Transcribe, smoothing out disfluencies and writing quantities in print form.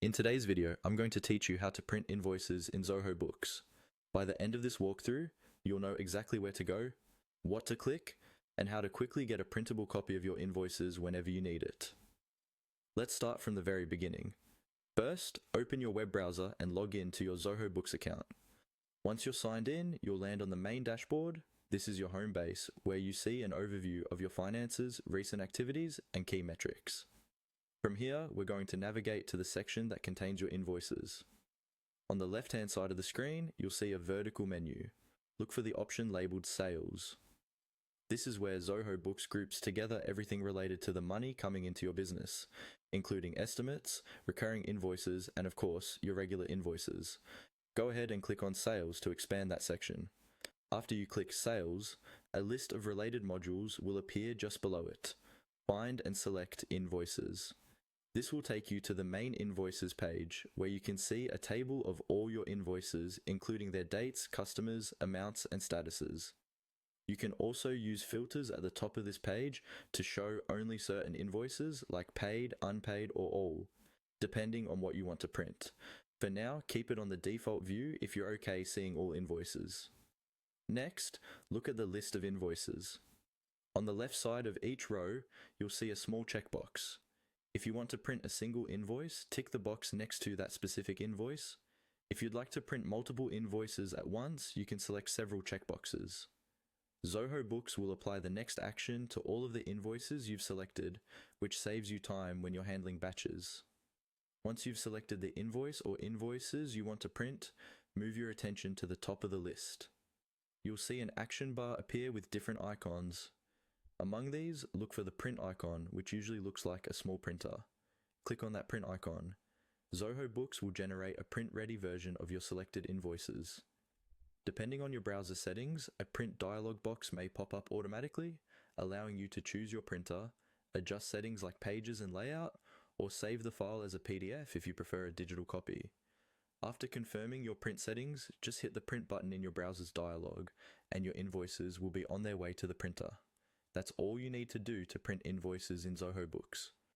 In today's video, I'm going to teach you how to print invoices in Zoho Books. By the end of this walkthrough, you'll know exactly where to go, what to click, and how to quickly get a printable copy of your invoices whenever you need it. Let's start from the very beginning. First, open your web browser and log in to your Zoho Books account. Once you're signed in, you'll land on the main dashboard. This is your home base, where you see an overview of your finances, recent activities, and key metrics. From here, we're going to navigate to the section that contains your invoices. On the left-hand side of the screen, you'll see a vertical menu. Look for the option labeled Sales. This is where Zoho Books groups together everything related to the money coming into your business, including estimates, recurring invoices, and of course, your regular invoices. Go ahead and click on Sales to expand that section. After you click Sales, a list of related modules will appear just below it. Find and select Invoices. This will take you to the main invoices page, where you can see a table of all your invoices, including their dates, customers, amounts, and statuses. You can also use filters at the top of this page to show only certain invoices, like paid, unpaid, or all, depending on what you want to print. For now, keep it on the default view if you're okay seeing all invoices. Next, look at the list of invoices. On the left side of each row, you'll see a small checkbox. If you want to print a single invoice, tick the box next to that specific invoice. If you'd like to print multiple invoices at once, you can select several checkboxes. Zoho Books will apply the next action to all of the invoices you've selected, which saves you time when you're handling batches. Once you've selected the invoice or invoices you want to print, move your attention to the top of the list. You'll see an action bar appear with different icons. Among these, look for the print icon, which usually looks like a small printer. Click on that print icon. Zoho Books will generate a print-ready version of your selected invoices. Depending on your browser settings, a print dialog box may pop up automatically, allowing you to choose your printer, adjust settings like pages and layout, or save the file as a PDF if you prefer a digital copy. After confirming your print settings, just hit the print button in your browser's dialog, and your invoices will be on their way to the printer. That's all you need to do to print invoices in Zoho Books.